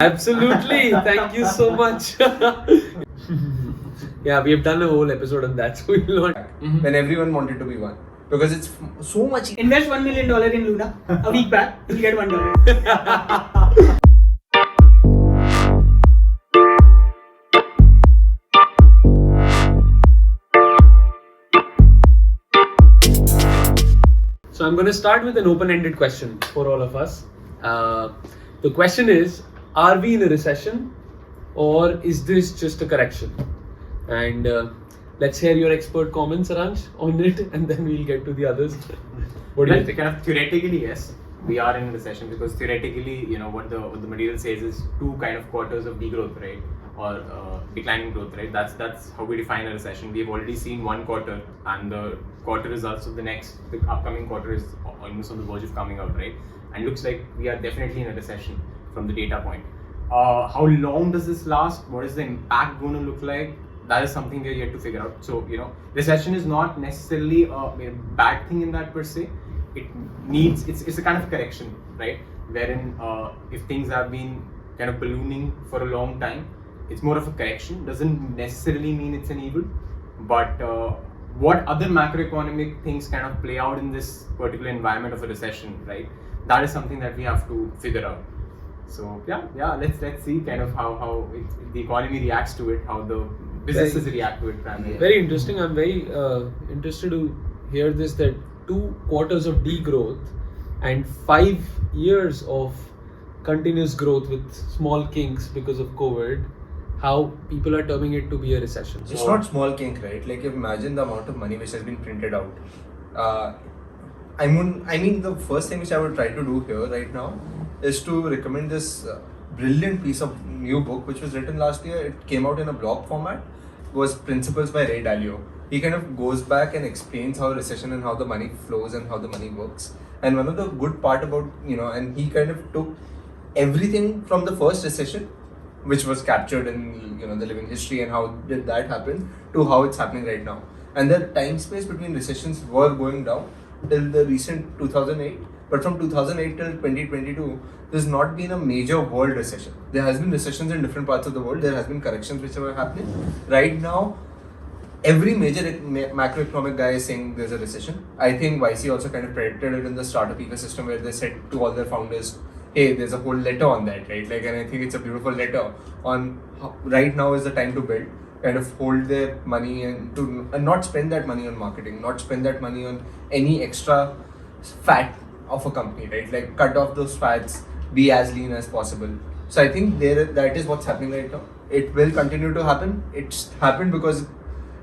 Absolutely. Thank you so much. Yeah, we have done a whole episode on that, so we'll not. When everyone wanted to be one. Because it's so much. Invest $1 million in Luna a week back, you'll get $1. So I'm going to start with an open-ended question for all of us. The question is, are we in a recession or is this just a correction? And let's hear your expert comments, Aransh, on it, and then we'll get to the others. What do you think? Kind of theoretically, yes, we are in a recession because theoretically, what the material says is 2 kind of quarters of degrowth, right, or declining growth, right. That's how we define a recession. We've already seen 1 quarter, and the quarter results of the upcoming quarter is almost on the verge of coming out, right, and looks like we are definitely in a recession from the data point. How long does this last? What is the impact going to look like? That is something we are yet to figure out. So, recession is not necessarily a bad thing in that per se. It's a kind of correction, right? Wherein if things have been kind of ballooning for a long time, it's more of a correction. Doesn't necessarily mean it's an evil. But what other macroeconomic things kind of play out in this particular environment of a recession, right? That is something that we have to figure out. So let's see kind of how the economy reacts to it, how the businesses react to it primarily. Very interesting. I'm very interested to hear this, that 2 quarters of degrowth and 5 years of continuous growth with small kinks because of COVID, how people are terming it to be a recession. It's not small kink, right? Like, imagine the amount of money which has been printed out. I mean, the first thing which I would try to do here right now is to recommend this brilliant piece of new book which was written last year. It came out in a blog format. It was Principles by Ray Dalio. He kind of goes back and explains how recession and how the money flows and how the money works. And one of the good part about, and he kind of took everything from the first recession, which was captured in, the living history and how did that happen, to how it's happening right now. And the time space between recessions were going down till the recent 2008. But from 2008 till 2022, there's not been a major world recession. There has been recessions in different parts of the world. There has been corrections which were happening. Right now, every major macroeconomic guy is saying there's a recession. I think YC also kind of predicted it in the startup ecosystem, where they said to all their founders, hey, there's a whole letter on that, right? Like, and I think it's a beautiful letter on how, right now is the time to build, kind of hold their money and not spend that money on marketing, not spend that money on any extra fat of a company, right? Like, cut off those fats, be as lean as possible. So I think that is what's happening right now. It will continue to happen. It's happened because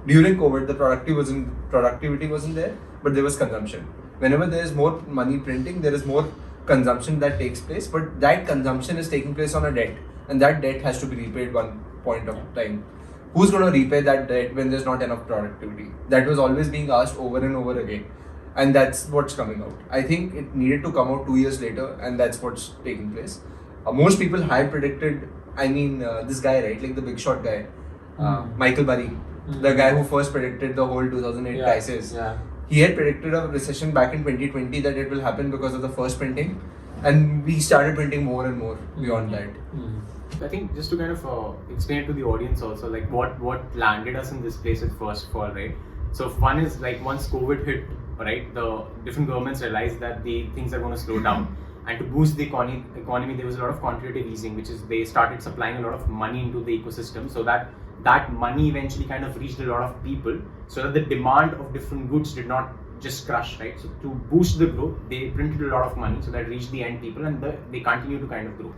during COVID, the productivity wasn't there, but there was consumption. Whenever there is more money printing, there is more consumption that takes place, but that consumption is taking place on a debt, and that debt has to be repaid one point of time. Who's going to repay that debt when there's not enough productivity? That was always being asked over and over again. And that's what's coming out. I think it needed to come out 2 years later, and that's what's taking place. Most people had predicted, this guy, right, like the big shot guy, Michael Burry, the guy who first predicted the whole 2008 crisis. Yeah. He had predicted a recession back in 2020 that it will happen because of the first printing, and we started printing more and more beyond that. I think just to kind of explain it to the audience also, like what landed us in this place at first of all, right? So one is, like, once COVID hit, right, the different governments realized that the things are going to slow down, and to boost the economy, there was a lot of quantitative easing, which is they started supplying a lot of money into the ecosystem, so that money eventually kind of reached a lot of people, so that the demand of different goods did not just crush, right? So to boost the growth, they printed a lot of money, so that reached the end people, and they continue to kind of grow.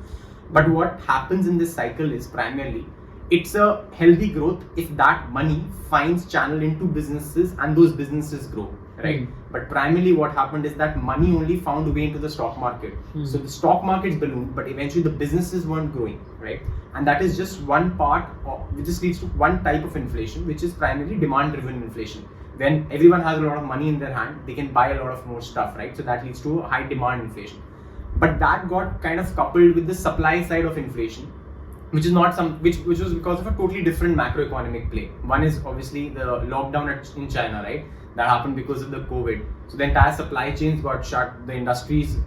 But what happens in this cycle is primarily, it's a healthy growth if that money finds channel into businesses and those businesses grow, right? But primarily what happened is that money only found a way into the stock market. So the stock market's ballooned, but eventually the businesses weren't growing, right? And that is just one part which just leads to one type of inflation, which is primarily demand-driven inflation. When everyone has a lot of money in their hand, they can buy a lot of more stuff, right? So that leads to a high demand inflation. But that got kind of coupled with the supply side of inflation, which is not which was because of a totally different macroeconomic play. One is obviously the lockdown in China, right? That happened because of the COVID. So the entire supply chains got shut, the industries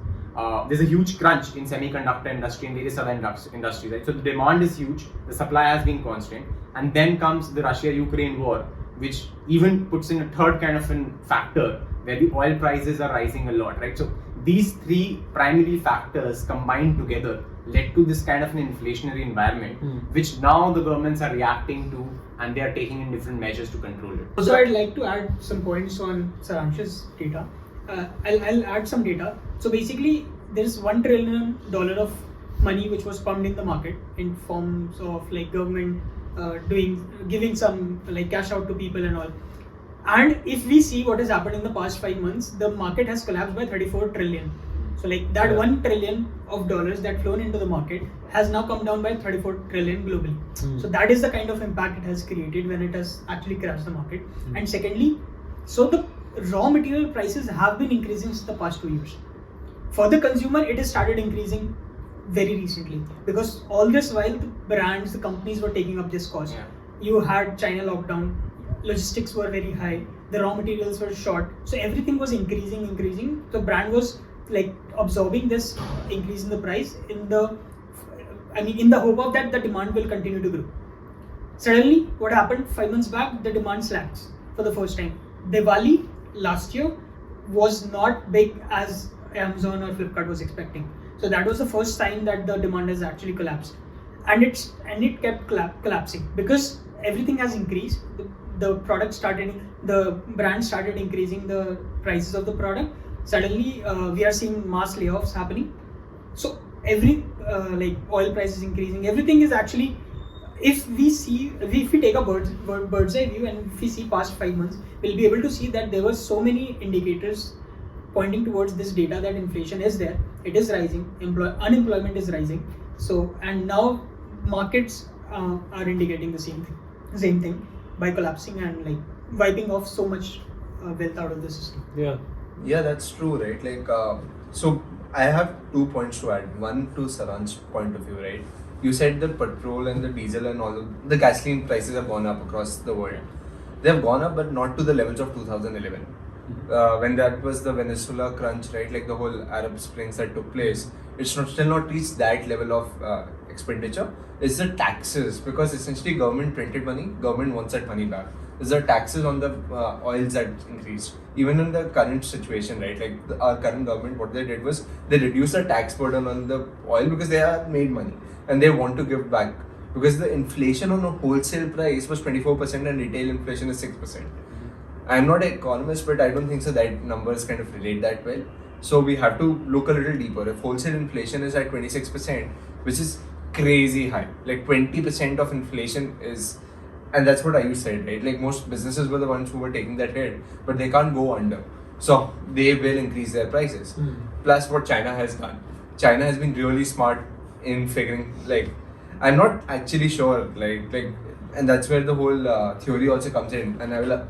there's a huge crunch in semiconductor industry and various other industries, right? So the demand is huge, the supply has been constant, and then comes the Russia-Ukraine war, which even puts in a third kind of a factor where the oil prices are rising a lot, right? So these three primary factors combined together led to this kind of an inflationary environment, which now the governments are reacting to, and they are taking in different measures to control it. So I'd like to add some points on Saransh's data. I'll add some data. So basically, there's $1 trillion of money which was pumped in the market in forms of like government giving some like cash out to people and all. And if we see what has happened in the past 5 months, the market has collapsed by 34 trillion. So like that $1 trillion that flown into the market has now come down by 34 trillion globally. So that is the kind of impact it has created when it has actually crashed the market. And secondly, so the raw material prices have been increasing since the past 2 years. For the consumer, it has started increasing very recently because all this while the brands, the companies were taking up this cost. You had China lockdown, logistics were very high, the raw materials were short, so everything was increasing. The brand was like absorbing this increase in the price in the hope of that the demand will continue to grow. Suddenly, what happened 5 months back, the demand slacks for the first time. Diwali last year was not big as Amazon or Flipkart was expecting. So that was the first sign that the demand has actually collapsed, and it kept collapsing because everything has increased. The brand started increasing the prices of the product. Suddenly, we are seeing mass layoffs happening. So like oil prices increasing, everything is actually. If we take a bird's eye view and if we see past 5 months, we'll be able to see that there were so many indicators pointing towards this data that inflation is there, it is rising, unemployment is rising. So and now markets are indicating the same thing by collapsing and like wiping off so much wealth out of the system. Yeah, that's true, right? Like, so I have 2 points to add. One to Saran's point of view, right? You said the petrol and the diesel and all the gasoline prices have gone up across the world. They have gone up, but not to the levels of 2011. When that was the Venezuela crunch, right? Like the whole Arab Springs that took place, it's still not reached that level of expenditure. It's the taxes, because essentially government printed money, government wants that money back. It's the taxes on the oils that increased. Even in the current situation, right? Like our current government, what they did was they reduced the tax burden on the oil because they have made money and they want to give back. Because the inflation on a wholesale price was 24% and retail inflation is 6%. I'm not an economist, but I don't think so that numbers kind of relate that well. So we have to look a little deeper. If wholesale inflation is at 26%, which is crazy high, like 20% of inflation is, and that's what I said, right? Like most businesses were the ones who were taking that hit, but they can't go under. So they will increase their prices. Plus what China has done. China has been really smart in figuring, like, I'm not actually sure, like, and that's where the whole theory also comes in. And I will,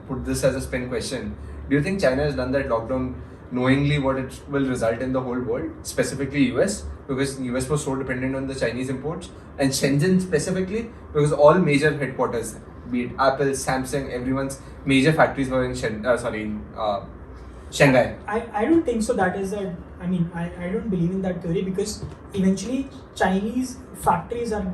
put this as a spin question. Do you think China has done that lockdown knowingly what it will result in the whole world, specifically US, because US was so dependent on the Chinese imports, and Shenzhen specifically, because all major headquarters, be it Apple, Samsung, everyone's major factories were in Shanghai. I don't think so. That is a. I mean, I don't believe in that theory because eventually Chinese factories are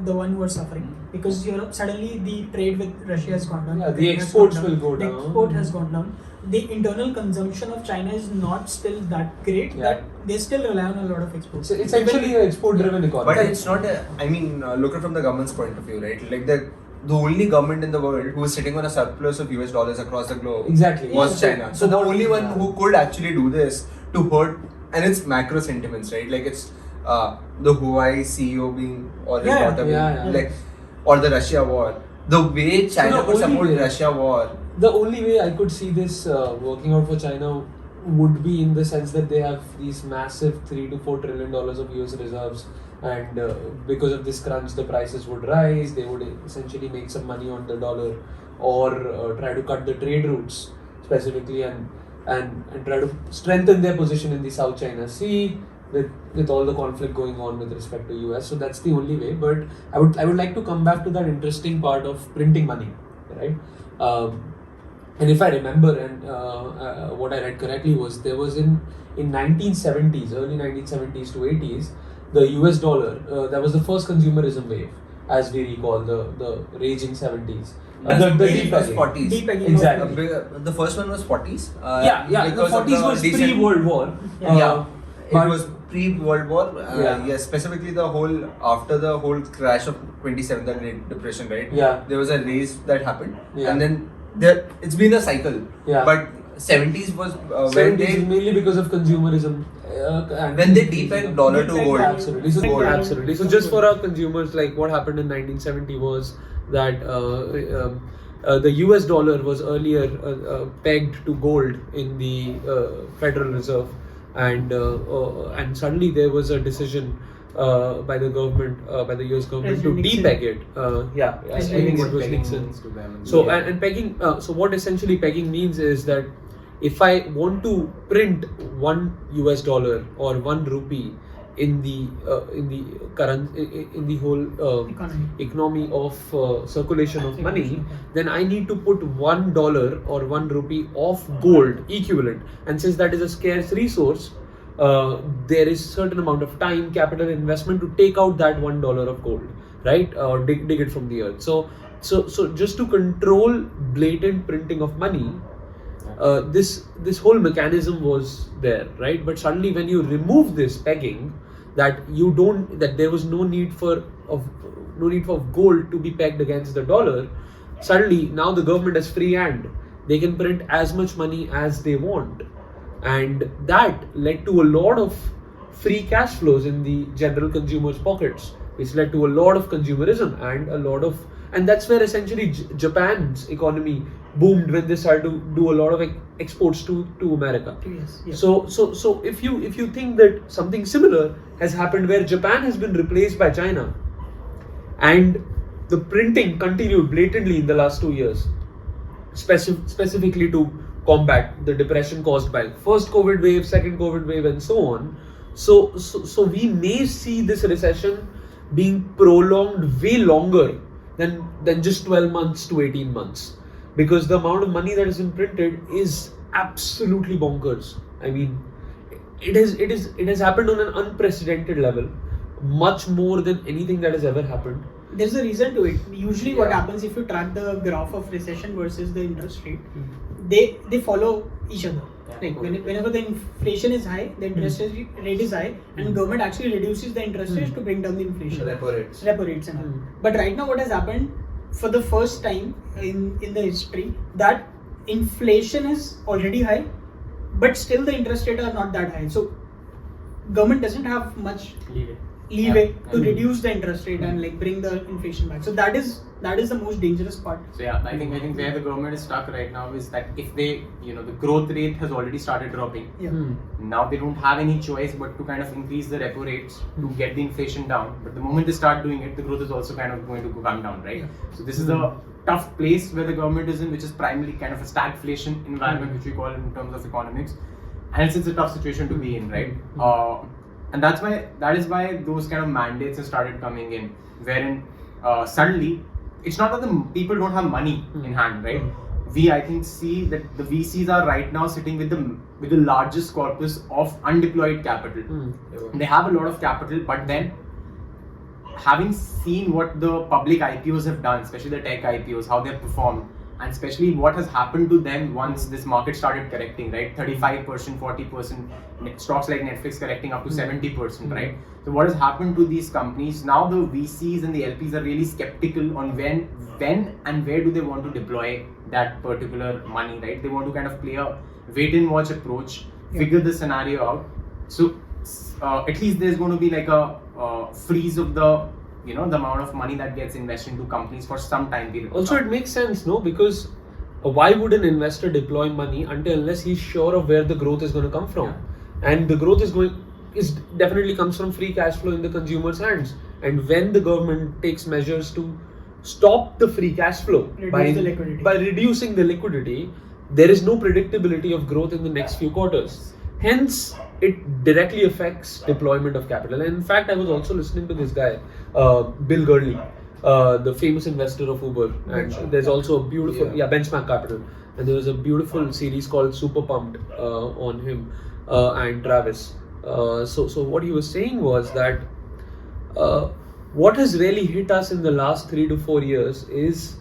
the one who are suffering because suddenly the trade with Russia has gone down. Yeah, the exports will go down. The export has gone down. The internal consumption of China is not still that great. That they still rely on a lot of exports. So it's actually an export-driven economy. But it's not look at from the government's point of view, right? Like the only government in the world who is sitting on a surplus of US dollars across the globe was China. So the only one who could actually do this to hurt, and it's macro sentiments, right? Like it's the Huawei CEO being or his daughter being like, or the Russia war. The way China could support Russia war. The only way I could see this working out for China would be in the sense that they have these massive $3 to $4 trillion of US reserves, and because of this crunch the prices would rise. They would essentially make some money on the dollar, or try to cut the trade routes specifically, and try to strengthen their position in the South China Sea with all the conflict going on with respect to US. So that's the only way. But I would like to come back to that interesting part of printing money, right? and if I remember, and what I read correctly was there was in 1970s, early 1970s to 80s, the US dollar, that was the first consumerism wave, as we recall the raging 70s. The It was depegging. 40s. Depegging. Exactly. The first one was 40s. The because of 40s was decent- pre-World War. Yeah. It but- was pre-World War. Yeah. Specifically the whole after the whole crash of 27, the Great Depression, right? Yeah. There was a raise that happened, Yeah. and then it's been a cycle. Yeah. But 70s was when 70s they mainly because of consumerism. And when they depegged dollar to gold. Absolutely. So, Gold. absolutely. So just for our consumers, like what happened in 1970 was that the US dollar was earlier pegged to gold in the Federal Reserve, and suddenly there was a decision by the government, by the US government, to President Nixon. depeg it. I think it was Nixon. So and pegging. So what essentially pegging means is that if I want to print $1 US or 1 rupee in the current in the whole economy of circulation of money, then I need to put $1 or 1 rupee of gold equivalent. And since that is a scarce resource, there is certain amount of time, capital investment to take out that $1 of gold, right? Or dig it from the earth. So just to control blatant printing of money, this whole mechanism was there, right? But suddenly when you remove this pegging, that there was no need for gold to be pegged against the dollar, suddenly now the government has free hand. They can print as much money as they want, and that led to a lot of free cash flows in the general consumer's pockets, which led to a lot of consumerism and that's where essentially Japan's economy boomed when they started to do a lot of exports to America. Yes. So if you think that something similar has happened where Japan has been replaced by China, and the printing continued blatantly in the last 2 years, specifically to combat the depression caused by first COVID wave, second COVID wave, and so on. So we may see this recession being prolonged way longer than just 12 months to 18 months, because the amount of money that has been printed is absolutely bonkers. I mean, it has happened on an unprecedented level, much more than anything that has ever happened. There's a reason to it. Usually what happens, if you track the graph of recession versus the interest rate, they follow each other. Like whenever the inflation is high, the interest rate is high, and government actually reduces the interest rates to bring down the inflation. Repo rates and all. But right now what has happened, for the first time in the history, that inflation is already high, but still the interest rates are not that high. So government doesn't have much leeway to reduce the interest rate and like bring the inflation back. So that is the most dangerous part. So yeah, I think where the government is stuck right now is that if they, the growth rate has already started dropping. Now they don't have any choice but to kind of increase the repo rates to get the inflation down. But the moment they start doing it, the growth is also kind of going to come down, right? So this is the tough place where the government is in, which is primarily kind of a stagflation environment, which we call in terms of economics, and it's a tough situation to be in, right? And that is why those kind of mandates have started coming in, wherein suddenly it's not that the people don't have money in hand, right? We, I think, see that the VCs are right now sitting with the largest corpus of undeployed capital. They have a lot of capital, but then having seen what the public IPOs have done, especially the tech IPOs, how they have performed, and especially what has happened to them once this market started correcting, right? 35%, 40%, stocks like Netflix correcting up to 70%, right? So what has happened to these companies? Now the VCs and the LPs are really skeptical on when and where do they want to deploy that particular money, right? They want to kind of play a wait and watch approach, figure the scenario out. So at least there's going to be like a freeze of the amount of money that gets invested into companies for some time period. Also, it makes sense, no? Because why would an investor deploy money unless he's sure of where the growth is going to come from? And the growth definitely comes from free cash flow in the consumer's hands. And when the government takes measures to stop the free cash flow by reducing the liquidity, there is no predictability of growth in the next few quarters. Hence, it directly affects deployment of capital. And in fact, I was also listening to this guy, Bill Gurley, the famous investor of Uber, and there's also a beautiful Benchmark Capital, and there was a beautiful series called Super Pumped on him and Travis. So what he was saying was that what has really hit us in the last 3 to 4 years is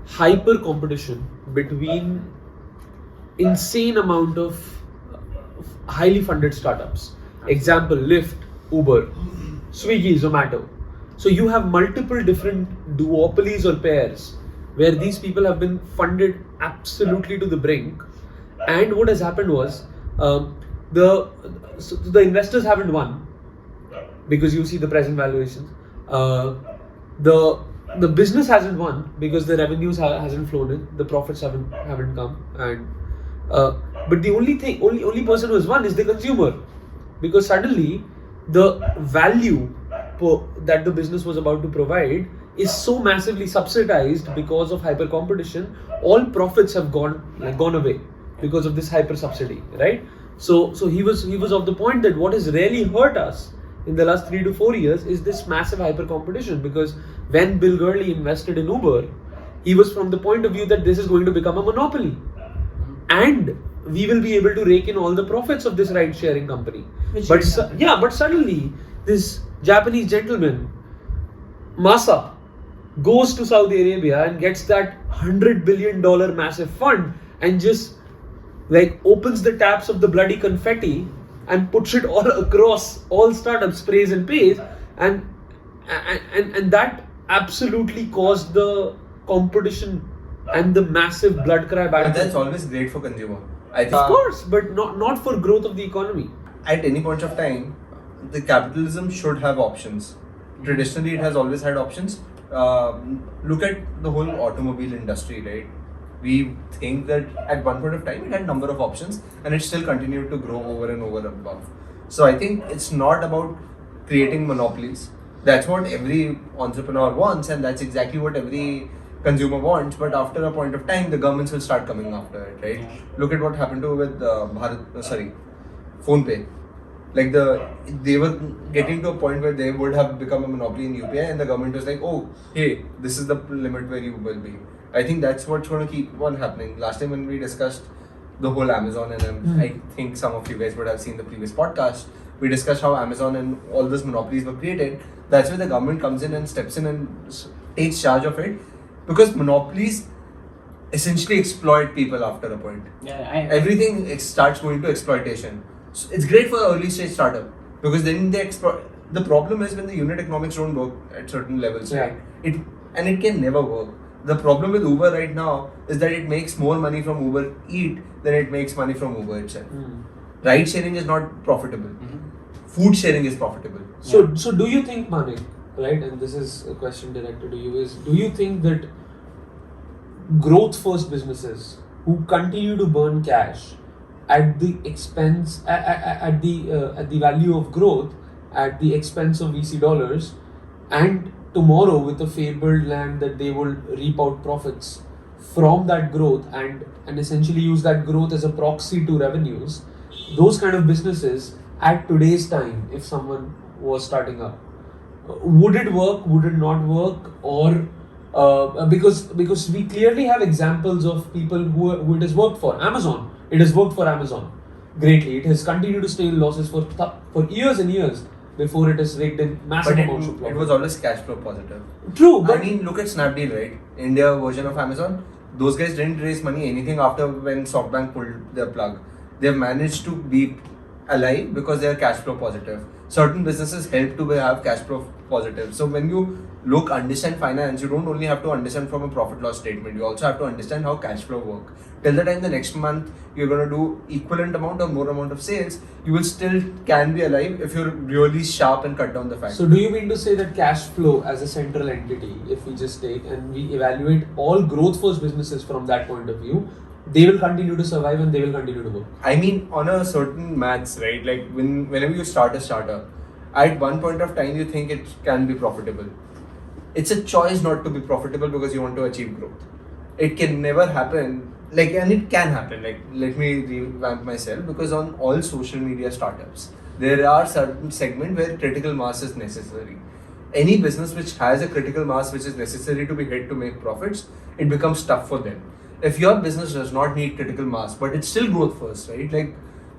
hyper competition between insane amount of highly funded startups. Example: Lyft, Uber, Swiggy, Zomato. So you have multiple different duopolies or pairs where these people have been funded absolutely to the brink, and what has happened was the investors haven't won because you see the present valuations. The business hasn't won because the revenues hasn't flown in, the profits haven't come, and but the only person who has won is the consumer, because suddenly the value that the business was about to provide is so massively subsidized because of hyper competition. All profits have gone away because of this hyper subsidy, right? So he was of the point that what has really hurt us in the last 3 to 4 years is this massive hyper competition, because when Bill Gurley invested in Uber, he was from the point of view that this is going to become a monopoly and we will be able to rake in all the profits of this ride sharing company. But suddenly this Japanese gentleman Masa goes to Saudi Arabia and gets that $100 billion massive fund and just opens the taps of the bloody confetti and puts it all across all startups, sprays and pays, and that absolutely caused the competition and the massive blood cry back. But that's always great for consumer. Of course, but not for growth of the economy. At any point of time, the capitalism should have options. Traditionally, it has always had options. Look at the whole automobile industry, right? We think that at one point of time it had a number of options and it still continued to grow over and over above. So I think it's not about creating monopolies. That's what every entrepreneur wants, and that's exactly what every consumer wants. But after a point of time, the governments will start coming after it, right? Look at what happened with PhonePe. They were getting to a point where they would have become a monopoly in UPI, and the government was like, oh, hey, this is the limit where you will be. I think that's what's going to keep on happening. Last time when we discussed the whole Amazon, and I think some of you guys would have seen the previous podcast, we discussed how Amazon and all those monopolies were created. That's where the government comes in and steps in and takes charge of it, because monopolies essentially exploit people after a point. Everything starts going to exploitation. So it's great for early stage startup, because then they exploit. The problem is when the unit economics don't work at certain levels, right? It can never work. The problem with Uber right now is that it makes more money from Uber Eat than it makes money from Uber itself. Ride sharing is not profitable. Food sharing is profitable. So do you think, Manik, right, and this is a question directed to you, is do you think that growth first businesses who continue to burn cash at the expense at the value of growth at the expense of VC dollars, and tomorrow with a fabled land that they will reap out profits from that growth and essentially use that growth as a proxy to revenues, those kind of businesses at today's time, if someone was starting up, would it work, would it not work, or because we clearly have examples of people who it has worked for. Amazon, it has worked for Amazon greatly. It has continued to stay in losses for years and years before it has raked in massive amounts of profit. It was always cash flow positive. True, but I mean, look at Snapdeal, right? India version of Amazon. Those guys didn't raise money anything after when SoftBank pulled their plug. They've managed to be alive because they are cash flow positive. Certain businesses help to have cash flow positive. So when you understand finance, you don't only have to understand from a profit loss statement. You also have to understand how cash flow work. Till the time the next month you're going to do equivalent amount or more amount of sales, you will still can be alive if you're really sharp and cut down the factor. So do you mean to say that cash flow as a central entity, if we just take and we evaluate all growth first businesses from that point of view, they will continue to survive and they will continue to work? I mean, on a certain maths, right? Like whenever you start a startup, at one point of time you think it can be profitable. It's a choice not to be profitable because you want to achieve growth. It can never happen. And it can happen. Let me revamp myself, because on all social media startups, there are certain segments where critical mass is necessary. any business which has a critical mass which is necessary to be hit to make profits, it becomes tough for them. If your business does not need critical mass, but it's still growth first, right? Like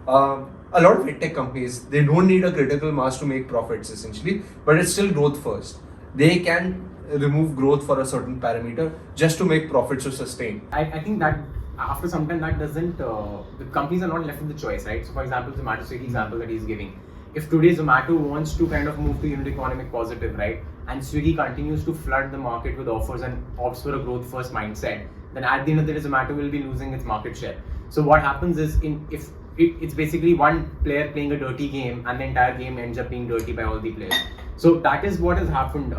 a lot of tech companies, they don't need a critical mass to make profits essentially, but it's still growth first. They can remove growth for a certain parameter just to make profits or sustain. I think that after some time that doesn't, the companies are not left with the choice, right? So for example, the Zomato Swiggy example that he's giving. If today Zomato wants to kind of move to unit economic positive, right? And Swiggy continues to flood the market with offers and opts for a growth first mindset, then at the end of the day, Zomato will be losing its market share. So what happens is if it's basically one player playing a dirty game and the entire game ends up being dirty by all the players. So that is what has happened.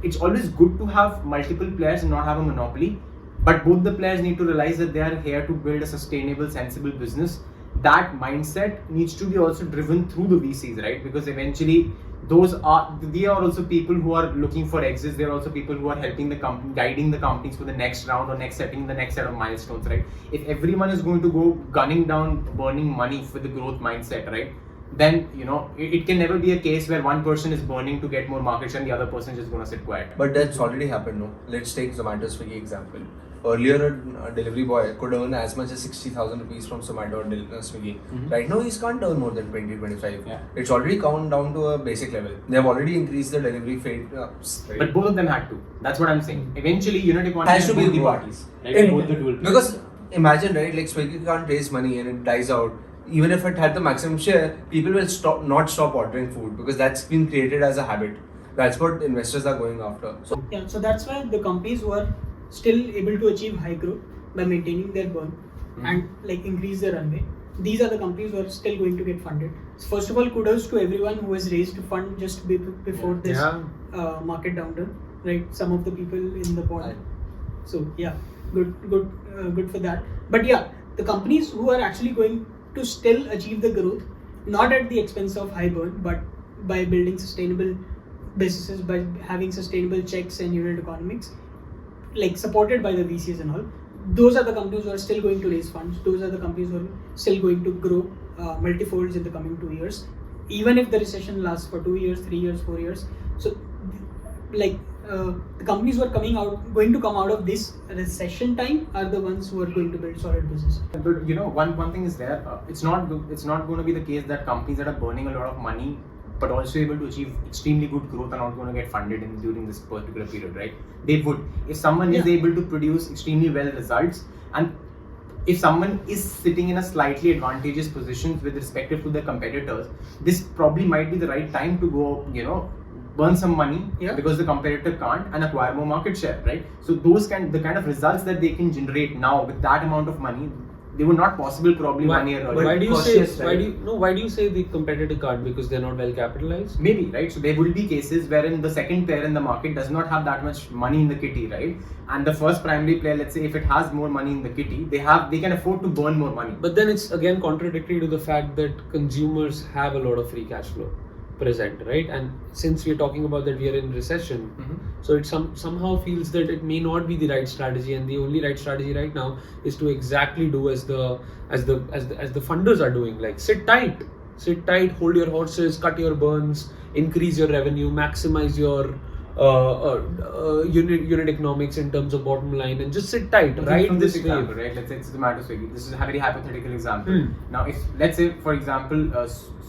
It's always good to have multiple players and not have a monopoly, but both the players need to realize that they are here to build a sustainable, sensible business. That mindset needs to be also driven through the VCs, right? Because eventually they are also people who are looking for exits. They are also people who are helping the company, guiding the companies for the next round or setting the next set of milestones, right? If everyone is going to go gunning down, burning money for the growth mindset, right? Then it can never be a case where one person is burning to get more market share and the other person is just going to sit quiet. But that's already happened, no? Let's take Zomato Swiggy example. Earlier, a delivery boy could earn as much as 60,000 rupees from Zomato or Swiggy. Mm-hmm. Right now, he can't earn more than 20-25. Yeah. It's already gone down to a basic level. They have already increased the delivery fee. Right? But both of them had to. That's what I'm saying. Eventually, unit economy Has to be both the both. parties, right? Both the dual players. Because imagine, right? Like Swiggy can't raise money and it dies out. Even if it had the maximum share, people will not stop ordering food because that's been created as a habit. That's what investors are going after. So that's why the companies who are still able to achieve high growth by maintaining their burn and like increase their runway, these are the companies who are still going to get funded. So first of all, kudos to everyone who has raised fund just before this market downturn, right? Some of the people in the pod. So yeah, good for that. But yeah, the companies who are actually going to still achieve the growth, not at the expense of high burn, but by building sustainable businesses, by having sustainable checks and unit economics, like supported by the VCs and all. Those are the companies who are still going to raise funds. Those are the companies who are still going to grow multifolds in the coming 2 years, even if the recession lasts for 2 years, 3 years, 4 years. So the companies who are going to come out of this recession time are the ones who are going to build solid business. But one thing is there. It's not going to be the case that companies that are burning a lot of money but also able to achieve extremely good growth are not going to get funded during this particular period, right? They would. If someone is able to produce extremely well results, and if someone is sitting in a slightly advantageous position with respect to their competitors, this probably might be the right time to go, burn some money because the competitor can't and acquire more market share, right? So the kind of results that they can generate now with that amount of money, they were not possible probably 1 year earlier. Why do you say the competitor can't? Because they're not well capitalized? Maybe, right? So there will be cases wherein the second player in the market does not have that much money in the kitty, right? And the first primary player, let's say if it has more money in the kitty, they can afford to burn more money. But then it's again contradictory to the fact that consumers have a lot of free cash flow present, right? And since we're talking about that we are in recession, so it somehow feels that it may not be the right strategy, and the only right strategy right now is to exactly do as the funders are doing, like sit tight, hold your horses, cut your burns, increase your revenue, maximize your unit economics in terms of bottom line, and just sit tight, right? From this example, right? Let's say it's Zomato Swiggy. This is a very hypothetical example. Now, if let's say, for example,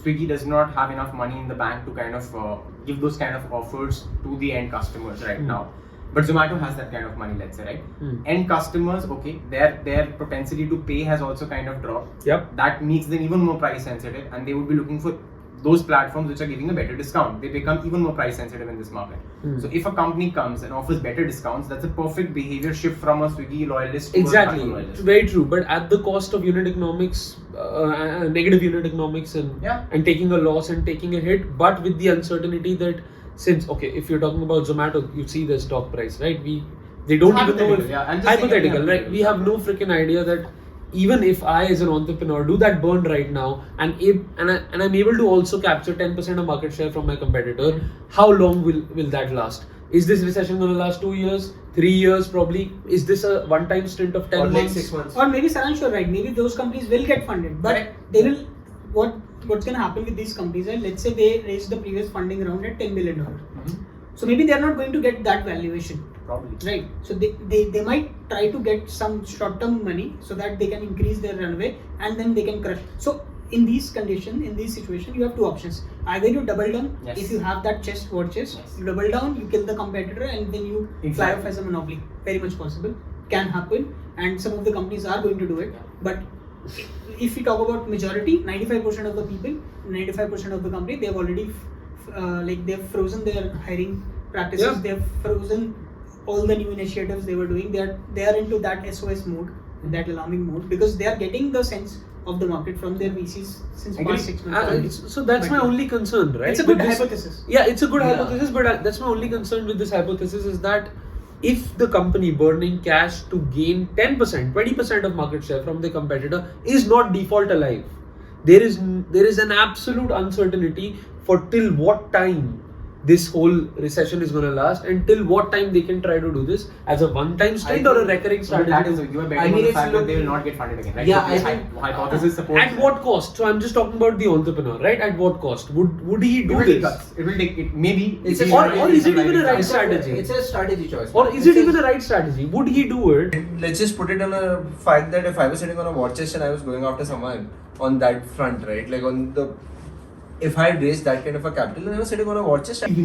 Swiggy does not have enough money in the bank to kind of give those kind of offers to the end customers right now, but Zomato has that kind of money, let's say, right? End customers, okay, their propensity to pay has also kind of dropped. Yep. That makes them even more price sensitive, and they would be looking for those platforms which are giving a better discount. They become even more price sensitive in this market. So if a company comes and offers better discounts, that's a perfect behavior shift from a Swiggy loyalist to a Zomato loyalist. Very true, but at the cost of unit economics, negative unit economics, and taking a loss and taking a hit, but with the uncertainty that since, if you're talking about Zomato, you see the stock price, right? They don't even know if, hypothetical, right? We have no freaking idea that even if I as an entrepreneur do that burn right now and I'm able to also capture 10% of market share from my competitor, how long will that last? Is this recession going to last 2 years, 3 years probably? Is this a one-time stint of 10 or months? 6 months? Or maybe Saransh, you're right. Maybe those companies will get funded, but they will. What's going to happen with these companies? Let's say they raised the previous funding round at $10 billion. So maybe they're not going to get that valuation. Probably. Right. So they might try to get some short-term money so that they can increase their runway and then they can crush. So in these conditions, in these situations, you have two options. Either you double down, Yes. if you have that war chest, Yes. you double down, you kill the competitor and then you fly off as a monopoly. Very much possible. Can happen, and some of the companies are going to do it. Yeah. But if we talk about majority, 95% of the people, 95% of the company, they have already they've frozen their hiring practices. Yeah. They've frozen all the new initiatives they were doing. They are into that SOS mode, that alarming mode, because they are getting the sense of the market from their VCs since past 6 months. So that's my only concern, right? It's a good With this- hypothesis. Yeah, it's a good Yeah. hypothesis, but that's my only concern with this hypothesis is that if the company burning cash to gain 10%, 20% of market share from the competitor is not default alive, there is an absolute uncertainty for till what time this whole recession is going to last and till what time they can try to do this as a one-time stint or a recurring So that is, strategy. you are I betting mean, on the if fact you that they will look- not get funded again, right? Yeah, So this I think- hypothesis supports. At what cost? So I'm just talking about the entrepreneur, right? At what cost? Would he It do will take this? guts. It will take it. Maybe. It's if a he- or is it even a right It's strategy? It's a strategy choice. Or is it even a right strategy? Would he do it? Let's just put it on a fact that if I was sitting on a war chest and I was going after someone on that front, right? Like on the, if I had raised that kind of a capital and I was sitting on a war chest, It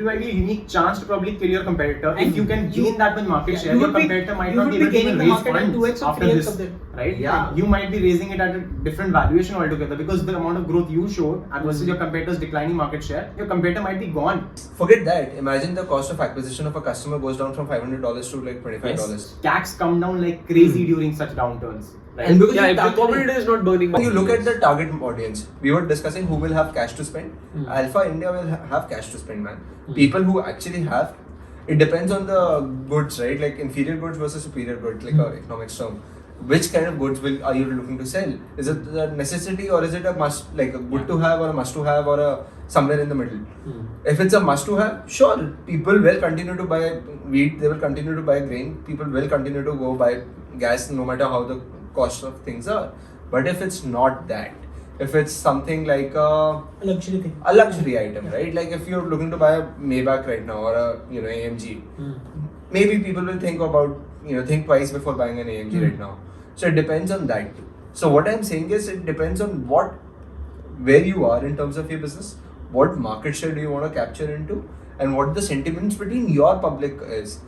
will be a unique chance to probably kill your competitor. And If you can you- gain that much market yeah, share, you your would be- competitor might you not would be be able to gaining even the raise market at funds 2x or after 3x this, of them. right? Yeah. You might be raising it at a different valuation altogether because the amount of growth you showed and versus your competitor's declining market share, your competitor might be gone. forget that. Imagine the cost of acquisition of a customer goes down from $500 to like $25. CACs come down like crazy during such downturns. Right? And because Yeah, you if the target competitor is not burning When money. you look at the target audience, we were discussing who will have cash to spend. Alpha India will have cash to spend, man. People who actually have, it depends on the goods, right? Like inferior goods versus superior goods, like our economics term. Which kind of goods are you looking to sell? Is it a necessity or is it a must, like a good to have or a must to have or a somewhere in the middle? If it's a must to have, sure, people will continue to buy wheat, they will continue to buy grain, people will continue to go buy gas no matter how the cost of things are. But if it's not that, if it's something like A luxury thing. a luxury item, right? Like if you're looking to buy a Maybach right now or a AMG, maybe people will think about think twice before buying an AMG right now. So it depends on that. So what I'm saying is it depends on where you are in terms of your business, what market share do you want to capture into, and what the sentiments between your public is.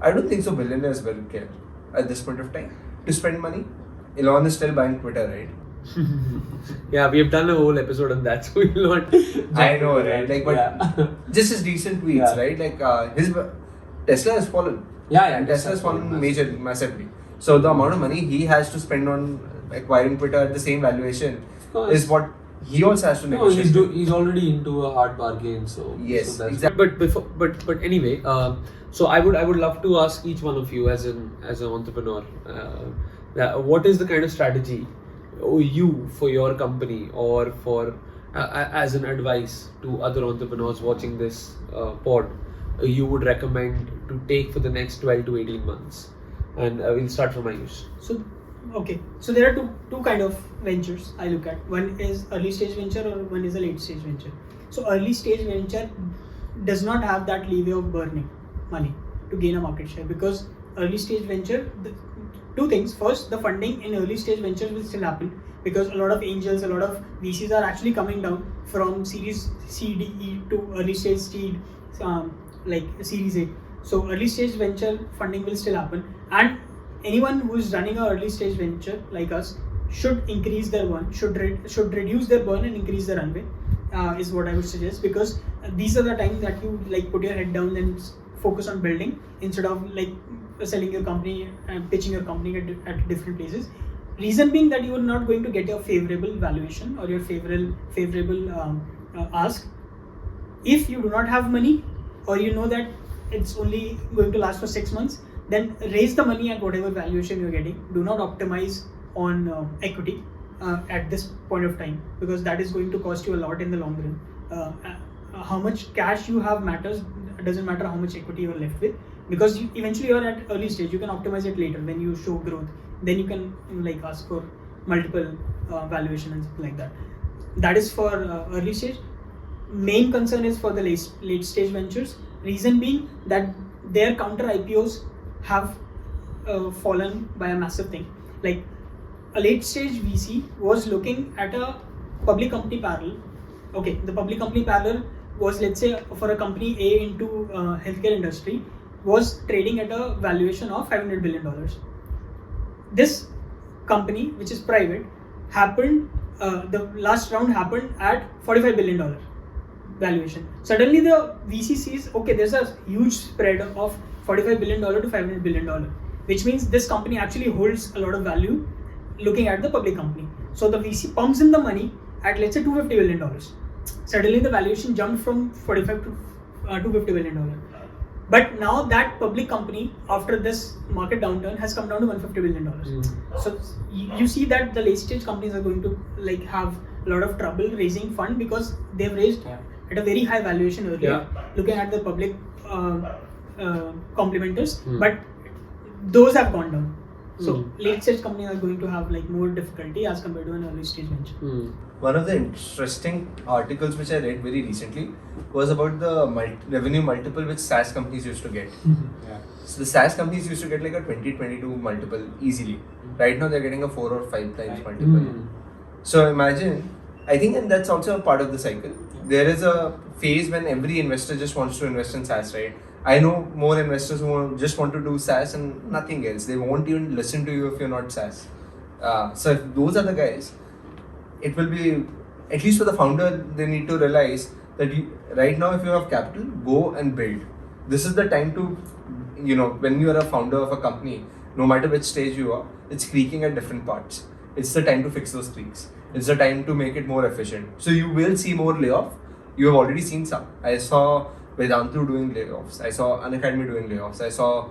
I don't think so billionaires will care at this point of time to spend money. Elon is still buying Twitter, right? Yeah, we have done a whole episode on that, so we will not. I know, right? Like, but Yeah. just his recent tweets, Yeah. right? Like his Tesla has fallen. Yeah, And Tesla has fallen massively. So the amount of money he has to spend on acquiring Twitter at the same valuation course. is what he also has to No, negotiate. he's already into a hard bargain, so Yes, so that's exactly. But anyway, so I would love to ask each one of you as an entrepreneur, what is the kind of strategy you for your company or for as an advice to other entrepreneurs watching this pod you would recommend to take for the next 12 to 18 months, and we'll start from Ayush. So, okay. So there are two kind of ventures I look at. One is early stage venture or one is a late stage venture. So early stage venture does not have that leeway of burning money to gain a market share, because early stage venture, two things. First, the funding in early stage ventures will still happen because a lot of angels, a lot of VCs are actually coming down from series C, D, E to early stage seed, like series A. So early stage venture funding will still happen, and anyone who is running a early stage venture like us should increase their burn, should reduce their burn and increase their runway, is what I would suggest, because these are the times that you like put your head down and focus on building instead of like selling your company and pitching your company at different places. Reason being that you are not going to get your favorable valuation or your favorable ask if you do not have money, or you know that it's only going to last for 6 months. Then raise the money at whatever valuation you're getting. Do not optimize on equity at this point of time, because that is going to cost you a lot in the long run. How much cash you have matters. It doesn't matter how much equity you're left with, because eventually you're at early stage. You can optimize it later when you show growth. Then you can like ask for multiple valuation and something like that. That is for early stage. Main concern is for the late stage ventures. Reason being that their counter IPOs have fallen by a massive thing. Like a late stage VC was looking at a public company parallel. Okay, the public company parallel was, let's say, for a company A into healthcare industry, was trading at a valuation of $500 billion. This company, which is private, happened, the last round happened at $45 billion valuation. Suddenly the VC sees, okay, there's a huge spread of $45 billion to $500 billion, which means this company actually holds a lot of value looking at the public company. So the VC pumps in the money at, let's say, $250 billion. Suddenly the valuation jumped from 45 to $250 billion. But now that public company, after this market downturn, has come down to $150 billion. So you see that the late stage companies are going to like have a lot of trouble raising fund because they've raised at a very high valuation earlier, looking at the public complementers, but those have gone down. So late stage companies are going to have like more difficulty as compared to an early stage venture. One of the interesting articles which I read very recently was about the revenue multiple which SaaS companies used to get. So the SaaS companies used to get like a 20-22 multiple easily. Right now they're getting a 4 or 5 times multiple. So imagine, I think, and that's also a part of the cycle. There is a phase when every investor just wants to invest in SaaS, right? I know more investors who just want to do SaaS and nothing else. They won't even listen to you if you're not SaaS. So if those are the guys, it will be, at least for the founder, they need to realize that right now if you have capital, go and build. This is the time to, when you are a founder of a company, no matter which stage you are, it's creaking at different parts. It's the time to fix those creaks. It's the time to make it more efficient. So you will see more layoff. You have already seen some. I saw Vedantu doing layoffs. I saw Unacademy doing layoffs. I saw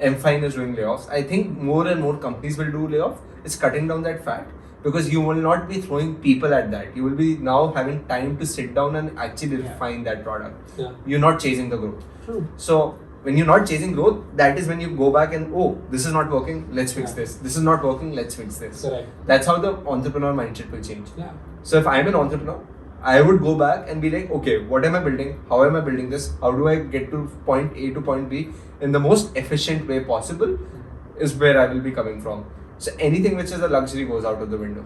M5 is doing layoffs. I think more and more companies will do layoff. It's cutting down that fat because you will not be throwing people at that. You will be now having time to sit down and actually refine that product. You're not chasing the growth. True. So when you're not chasing growth, that is when you go back and, oh, this is not working, let's fix this. This is not working, let's fix this. Correct. That's how the entrepreneur mindset will change. So if I'm an entrepreneur, I would go back and be like, okay, what am I building? How am I building this? How do I get to point A to point B in the most efficient way possible is where I will be coming from. So anything which is a luxury goes out of the window.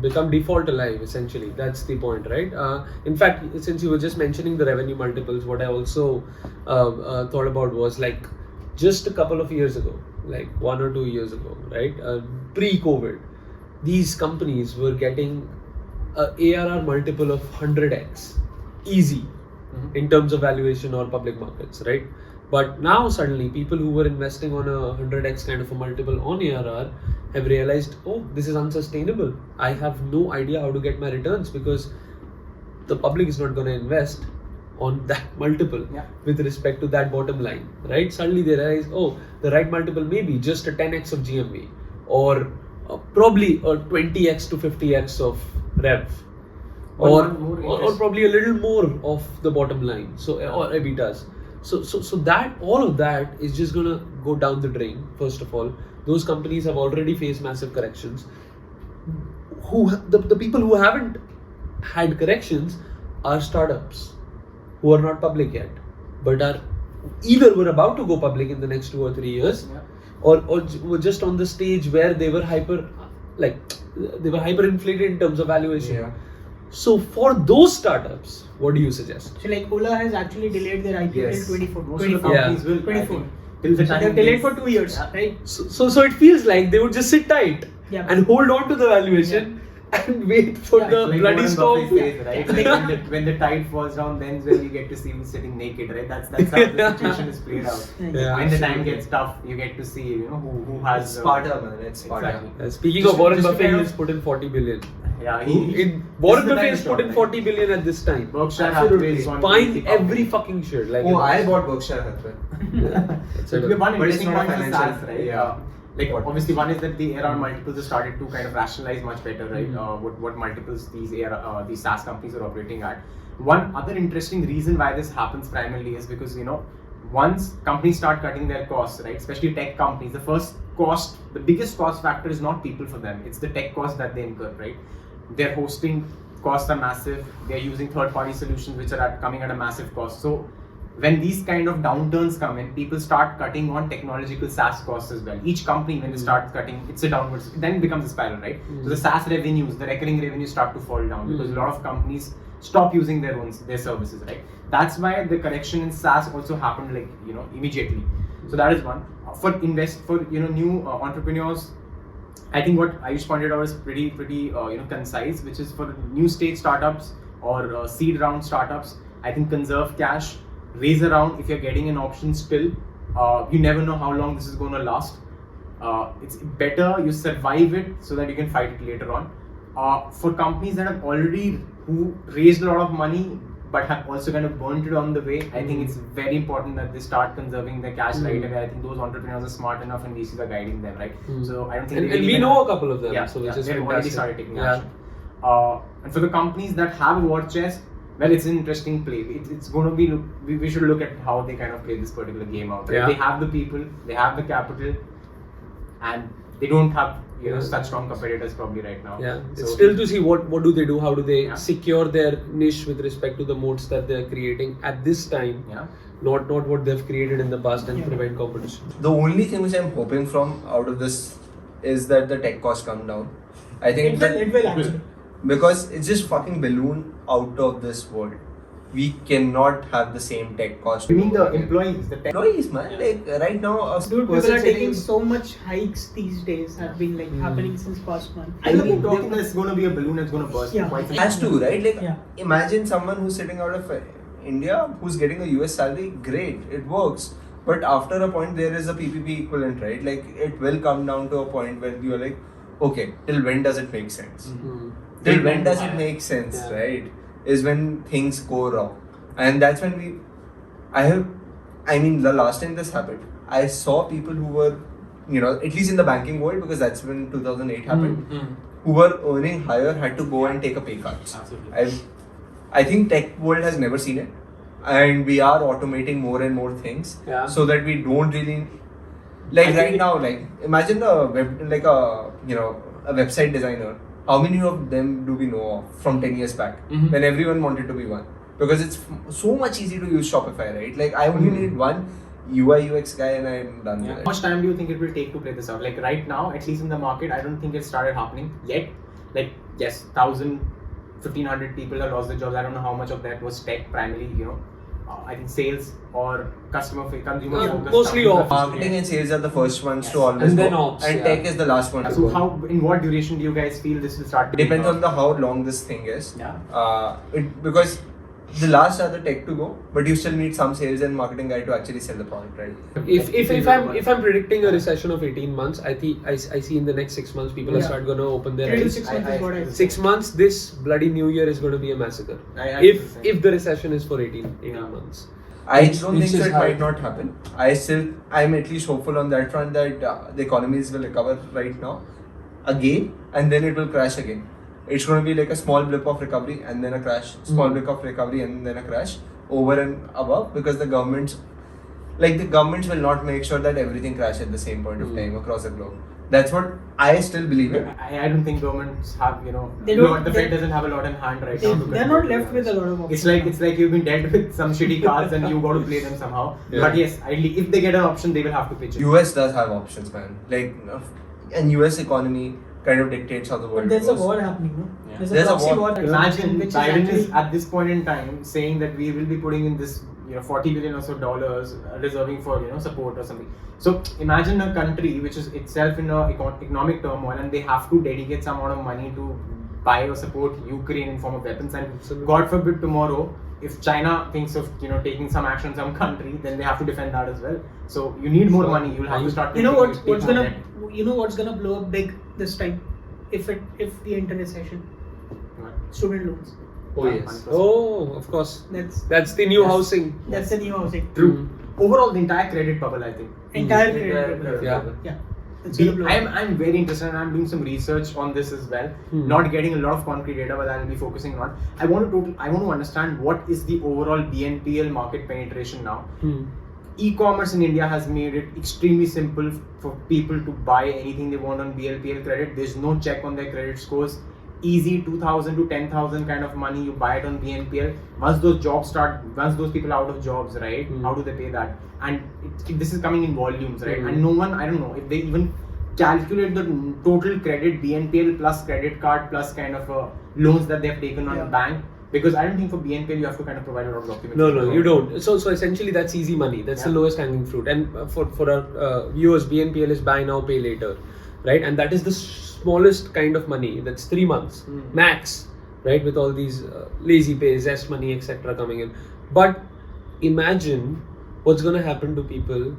Become default alive, essentially. That's the point, right? In fact, since you were just mentioning the revenue multiples, what I also thought about was like just a couple of years ago, like 1 or 2 years ago, right? Pre-COVID, these companies were getting ARR multiple of 100x easy in terms of valuation or public markets, right? But now suddenly people who were investing on a 100x kind of a multiple on ARR have realized, oh, this is unsustainable. I have no idea how to get my returns because the public is not going to invest on that multiple with respect to that bottom line, right? Suddenly they realize, oh, the right multiple may be just a 10x of GMV or probably a 20x to 50x of rev or probably a little more of the bottom line, so or EBITDAs. So that all of that is just gonna go down the drain. First of all, those companies have already faced massive corrections. The people who haven't had corrections are startups who are not public yet, but are either were about to go public in the next 2 or 3 years, or were just on the stage where they were hyper inflated in terms of valuation. So for those startups, what do you suggest? So like Ola has actually delayed their IPO till 24. Most of the companies will. 24. Till the time They're delayed for 2 years, right? So it feels like they would just sit tight and hold on to the valuation and wait for the like bloody storm. Right? Like when the tide falls down, then when you get to see who's sitting naked, right? That's how the situation is played out. When the time gets tough, you get to see who has Sparta, man. It's Sparta. Exactly. Speaking of Warren Buffett, he has put in 40 billion. Warren Buffett has put in 40 billion at this time. Berkshire Hathaway is buying every fucking share. Like I bought Berkshire Hathaway. One interesting not point a is financial, SaaS, right? Like obviously one is that the ARR multiples have started to kind of rationalize much better, right? What multiples these SaaS companies are operating at. One other interesting reason why this happens primarily is because once companies start cutting their costs, right? Especially tech companies, the biggest cost factor is not people for them; it's the tech cost that they incur, right? Their hosting costs are massive. They're using third-party solutions which are coming at a massive cost. So when these kind of downturns come in, people start cutting on technological SaaS costs as well. Each company, when they start cutting, it's a downwards, then it becomes a spiral, right? So the SaaS revenues, the recurring revenues start to fall down because a lot of companies stop using their services, right? That's why the correction in SaaS also happened like, immediately. So that is one. For new entrepreneurs, I think what Ayush pointed out is pretty concise, which is for new stage startups or seed round startups. I think conserve cash, raise a round if you're getting an option still. You never know how long this is going to last. It's better you survive it so that you can fight it later on. For companies that have already who raised a lot of money but have also kind of burnt it on the way, I think it's very important that they start conserving their cash right away. I think those entrepreneurs are smart enough and VCs are guiding them, right? So I don't think and we know a couple of them, yeah, so which is they've fantastic. already started taking action. And for the companies that have a war chest, well, it's an interesting play. It's going to be, we should look at how they kind of play this particular game out. Right? They have the people, they have the capital, and they don't have such strong competitors probably right now. Yeah, So it's still to see what do they do, how do they secure their niche with respect to the moats that they're creating at this time. Yeah. Not what they've created in the past and prevent competition. The only thing which I'm hoping from out of this is that the tech costs come down. I think It will actually. because it's just fucking balloon out of this world. We cannot have the same tech cost. You mean the employees, the tech employees, man? Like right now, a Dude, people person are sitting- taking so much hikes these days. Have been like happening since past month. I think talking there's going to be a balloon that's going to burst. Yeah. Quite has to, right? Like, Yeah. imagine someone who's sitting out of India who's getting a US salary. Great, it works. But after a point, there is a PPP equivalent, right? Like, it will come down to a point where you're like, okay, till when does it make sense? Till when does it make sense, right? Is when things go wrong. And that's when the last time this happened, I saw people who were, at least in the banking world, because that's when 2008 happened, who were earning higher had to go and take a pay cut. Absolutely. I think tech world has never seen it, and we are automating more and more things so that we don't really right now. Like imagine a website designer. How many of them do we know of from 10 years back when everyone wanted to be one? Because it's so much easy to use Shopify, right? Like I only need one UI UX guy and I'm done with How it. much time do you think it will take to play this out? Like right now, at least in the market, I don't think it started happening yet. Like yes, 1,000, 1,500 people have lost their jobs. I don't know how much of that was tech primarily, I think sales or consumer focused. Mostly off. Marketing and sales are the first ones to always And then go. ops, and tech is the last one to So go. in what duration do you guys feel this will start? Depends on how long this thing is. Yeah. Because the last are the tech to go, but you still need some sales and marketing guy to actually sell the product, right? If I'm predicting a recession of 18 months, I think I see in the next 6 months people are start gonna open their 3 to eyes. 6 months is what I 6 months, this bloody new year is going to be a massacre. If the recession is for 18 months. I don't which think so. is It high. might not happen. I'm at least hopeful on that front that the economies will recover right now, again, and then it will crash again. It's going to be like a small blip of recovery and then a crash, small blip of recovery and then a crash over and above, because the governments will not make sure that everything crashes at the same point of time across the globe. That's what I still believe in. I don't think governments have, They don't- the Fed doesn't have a lot in hand right now. They're not left with a lot of options. It's like you've been dealt with some shitty cards and you got to play them somehow. But yes, ideally, if they get an option, they will have to pitch it. US does have options, man. And US economy kind of dictates how the world But there's a goes. war happening, no? Yeah. There's There's a a proxy war. war. Imagine which is Biden is actually- at this point in time saying that we will be putting in this, $40 billion or so dollars reserving for support or something. So imagine a country which is itself in a economic turmoil and they have to dedicate some amount of money to buy or support Ukraine in form of weapons, and God forbid tomorrow if China thinks of taking some action in some country, then they have to defend that as well. So you need more money. You'll have to start. What's gonna blow up big this time if we enter recession? Student loans. Oh yes. 100%. Oh, of course. That's the new housing. that's the new housing. True. Overall, the entire credit bubble, I think. Entire credit bubble. Yeah. Yeah. It's gonna blow up. I'm very interested and I'm doing some research on this as well. Not getting a lot of concrete data, but I'll be focusing on. I want to understand what is the overall BNPL market penetration now. E-commerce in India has made it extremely simple for people to buy anything they want on BNPL credit. There's no check on their credit scores. easy 2,000 to 10,000 kind of money, you buy it on BNPL. Once those people are out of jobs, right? How do they pay that? And this is coming in volumes, right? And no one, I don't know if they even calculate the total credit, BNPL plus credit card plus kind of loans that they have taken on bank. Because I don't think for BNPL you have to kind of provide a lot of documents. No, you don't. So essentially that's easy money. That's the lowest hanging fruit. And for our viewers, BNPL is buy now, pay later, right? And that is the smallest kind of money. That's 3 months max, right? With all these lazy pay, zest money, etc. coming in. But imagine what's going to happen to people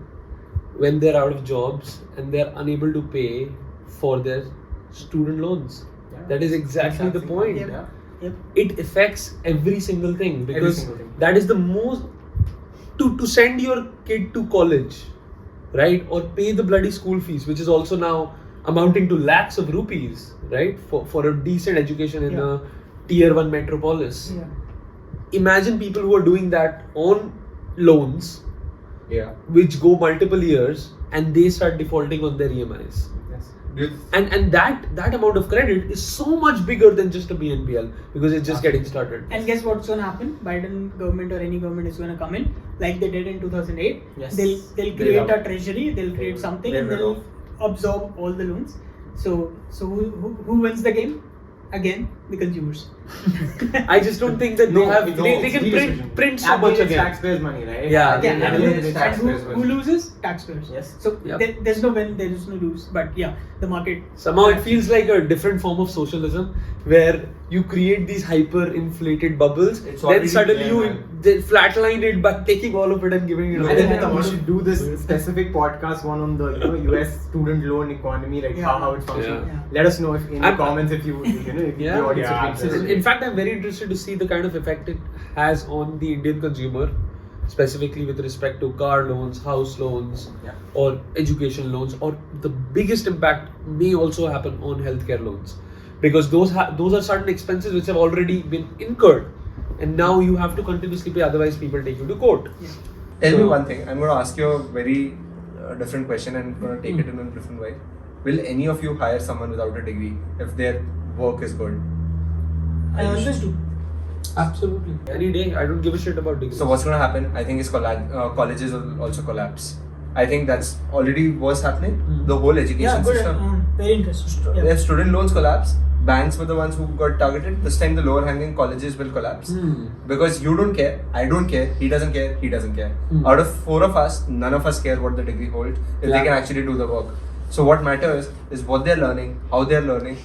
when they're out of jobs and they're unable to pay for their student loans. That is exactly the point. Yep. It affects every single thing, because that is the most to send your kid to college, right, or pay the bloody school fees, which is also now amounting to lakhs of rupees, right, for a decent education in a tier 1 metropolis. Imagine people who are doing that on loans, which go multiple years, and they start defaulting on their EMIs. And that amount of credit is so much bigger than just a BNPL, because it's just getting started. And guess what's going to happen? Biden government or any government is going to come in like they did in 2008. They'll create a treasury, they'll create something, and they'll absorb all the loans. So who wins the game? Again, the consumers. I just don't think that they can print so much again. Taxpayers' money, right? And who loses? Taxpayers. Yes. So there's no win, there is no lose. But the market. Somehow it feels like a different form of socialism, where you create these hyper-inflated bubbles, then suddenly they flatline it by taking all of it and giving it away. I think we should do this specific podcast one on the US student loan economy, like how it functions. Let us know if in the comments if you if the audience is interested. In fact, I'm very interested to see the kind of effect it has on the Indian consumer, specifically with respect to car loans, house loans, or education loans, or the biggest impact may also happen on healthcare loans, because those are certain expenses which have already been incurred, and now you have to continuously pay, otherwise people take you to court. Tell me one thing. I'm going to ask you a very different question, and I'm going to take it in a different way. Will any of you hire someone without a degree if their work is good? I always do. Absolutely. Any day. I don't give a shit about degrees. So what's going to happen? I think is colleges will also collapse. I think that's already what's happening. The whole education system. Very interesting. If student loans collapse, banks were the ones who got targeted. This time the lower hanging colleges will collapse. Because you don't care, I don't care, he doesn't care, he doesn't care. Out of 4 of us, none of us care what the degree holds if they can actually do the work. So what matters is what they're learning, how they're learning,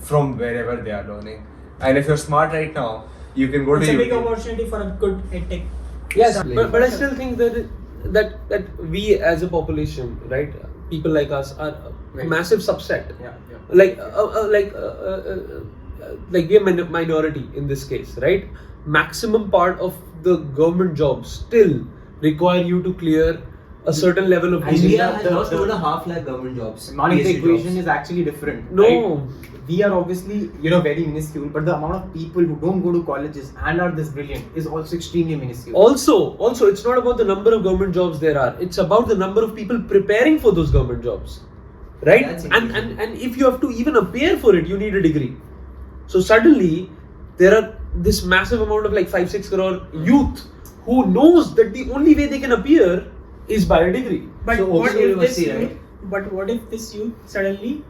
from wherever they are learning. And if you're smart right now, you can go to YouTube. It's a big opportunity for a good edtech. Yes, but I still think that we as a population, right, people like us are a massive subset. Like we are minority in this case, right? Maximum part of the government jobs still require you to clear a certain level of India has lost 2.5 lakh government jobs. Money equation is actually different. No. Right? We are obviously, very minuscule, but the amount of people who don't go to colleges and are this brilliant is also extremely minuscule. Also, it's not about the number of government jobs there are. It's about the number of people preparing for those government jobs, right? And if you have to even appear for it, you need a degree. So suddenly, there are this massive amount of 5-6 crore youth who knows that the only way they can appear is by a degree. But what if this youth suddenly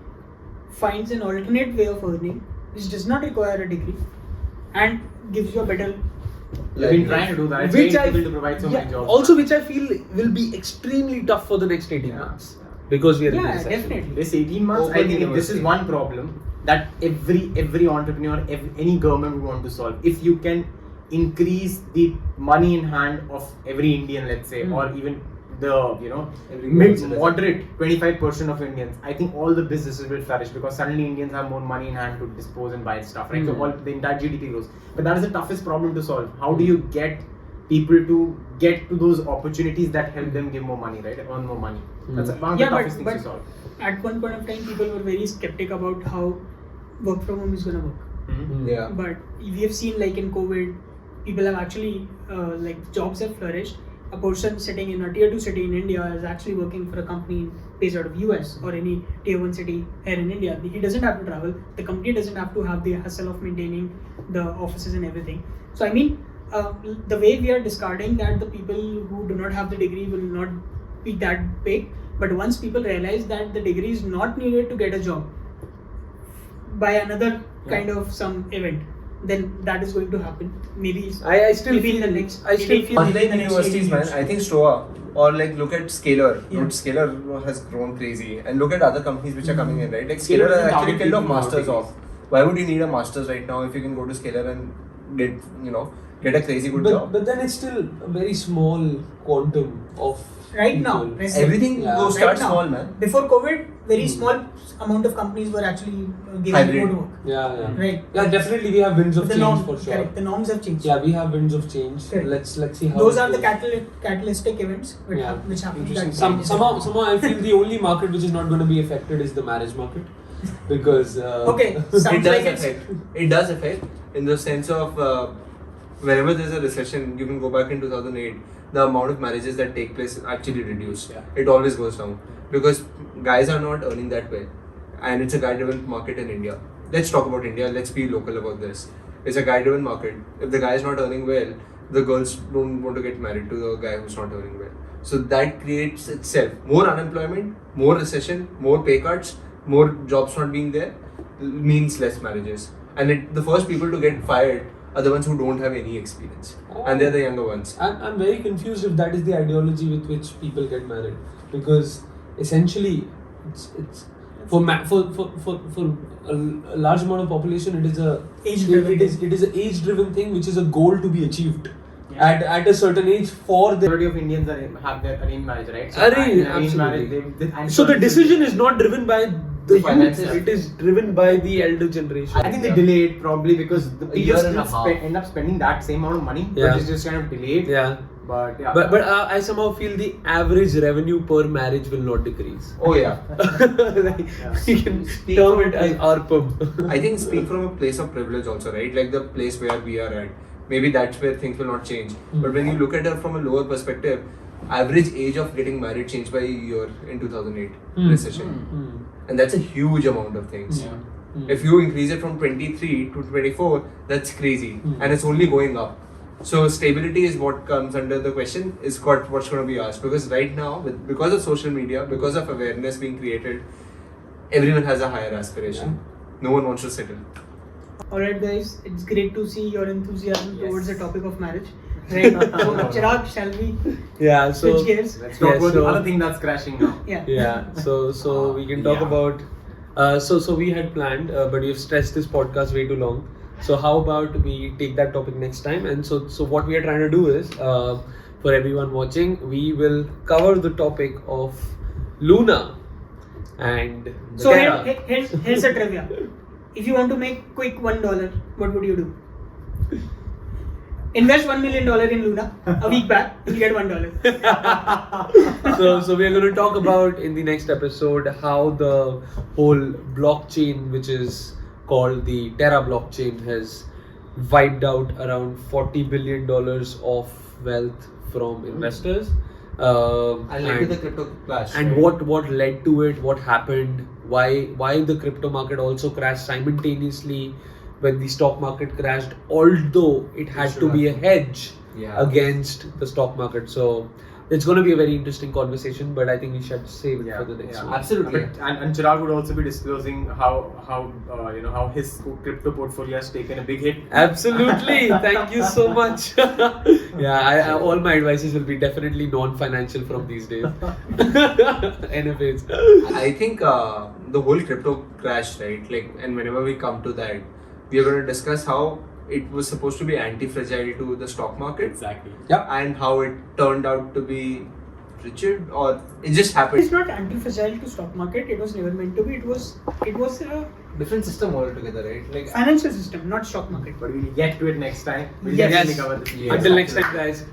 finds an alternate way of earning which does not require a degree and gives you a better We've been trying to do that. Which I able to provide so many jobs. Also, which I feel will be extremely tough for the next 18 months, because we are in this definitely. This 18 months, I think this is one problem that every entrepreneur, any government would want to solve. If you can increase the money in hand of every Indian, let's say, or even the moderate 25% of Indians, I think all the businesses will flourish, because suddenly Indians have more money in hand to dispose and buy stuff, right? So all the entire GDP grows. But that is the toughest problem to solve. How do you get people to get to those opportunities that help them give more money, right? Earn more money. That's one of the toughest things to solve. At one point of time, people were very skeptic about how work from home is going to work. But we have seen, in COVID, people have actually jobs have flourished, a person sitting in a tier 2 city in India is actually working for a company based out of US or any tier 1 city here in India. He doesn't have to travel. The company doesn't have to have the hassle of maintaining the offices and everything. So I mean, the way we are discarding that the people who do not have the degree will not be that big, but once people realize that the degree is not needed to get a job by another kind of some event, then that is going to happen. Maybe I still maybe feel in the next. I still feel Online in the next universities, 18 man. years. I think STOA or like look at Scalar. Yeah. Dude, Scalar has grown crazy, and look at other companies which are coming in, right? Like Scalar Scalar has doesn't actually target killed off people masters nowadays. off. Why would you need a masters right now if you can go to Scalar and get a crazy good job? but then it's still a very small quantum of Right now, people. present. Everything Yeah. goes start Right now. small, man. Before COVID, very small amount of companies were actually giving Hybrid. remote work. Yeah. Right. Yeah, definitely we have winds of The change norm, for sure. correct. The norms have changed. Yeah, we have winds of change. Correct. Let's see how Those it are the goes. catalytic events which, Yeah. which happen. Interesting. that- Somehow I feel the only market which is not going to be affected is the marriage market because Okay, It sounds does like it's affect. It does affect in the sense of whenever there's a recession, you can go back in 2008. The amount of marriages that take place actually reduced. Yeah. It always goes down because guys are not earning that well, and it's a guy-driven market in India. Let's talk about India. Let's be local about this. It's a guy-driven market. If the guy is not earning well, the girls don't want to get married to the guy who's not earning well. So that creates itself more unemployment, more recession, more pay cuts, more jobs not being there means less marriages. And the first people to get fired are the ones who don't have any experience, and they're the younger ones. I'm very confused if that is the ideology with which people get married because essentially it's for a large amount of population it is a Age-driven it is an age driven thing which is a goal to be achieved at a certain age for the Majority of Indians have their arranged marriage, right? Arranged, arranged marriage, absolutely. and so the decision is not driven by the youth, finances. it is driven by the elder generation. I think they delay it probably because the A year people and a still half. end up spending that same amount of money, Yeah. but it's just kind of delayed. Yeah. But yeah. But I somehow feel the average revenue per marriage will not decrease. Oh yeah. Like, you can term it as ARPM. I think speak from a place of privilege also, right? Like the place where we are at. Maybe that's where things will not change. But when you look at it from a lower perspective, average age of getting married changed by a year in 2008 recession. And that's a huge amount of things. Yeah. If you increase it from 23 to 24, that's crazy. And it's only going up. So stability is what comes under the question, is what's going to be asked. Because right now, because of social media, because of awareness being created, everyone has a higher aspiration. No one wants to settle. Alright guys, it's great to see your enthusiasm Yes. towards the topic of marriage. Right. So Chirag, shall we Yeah, so switch gears? Let's talk Yeah, about the so- other thing that's crashing now. Yeah. yeah, so we can talk Yeah. about so we had planned but we've stretched this podcast way too long. So how about we take that topic next time? And so what we are trying to do is for everyone watching, we will cover the topic of Luna and So Terra. here's a trivia. If you want to make quick $1, what would you do? Invest $1 million in Luna. A week back, you'll get $1. So we are going to talk about in the next episode how the whole blockchain, which is called the Terra blockchain, has wiped out around $40 billion of wealth from investors. And led to the crypto crash. And right? what led to it, what happened, why the crypto market also crashed simultaneously when the stock market crashed, although it had to be a hedge Yeah. against the stock market. So it's going to be a very interesting conversation, but I think we should save it Yeah, for the next yeah. one. Absolutely. But, and Chirag would also be disclosing how his crypto portfolio has taken a big hit. Absolutely. Thank you so much. Yeah, all my advices will be definitely non-financial from these days. Anyways. I think the whole crypto crash, right? Like, and whenever we come to that, we are going to discuss how it was supposed to be anti-fragile to the stock market. Exactly. And how it turned out to be rigid, or it just happened. It's not anti-fragile to stock market. It was never meant to be. It was a Different system altogether, right? Like financial system, not stock market. But we'll get to it next time. We'll Yes. definitely cover this. Until next time, guys.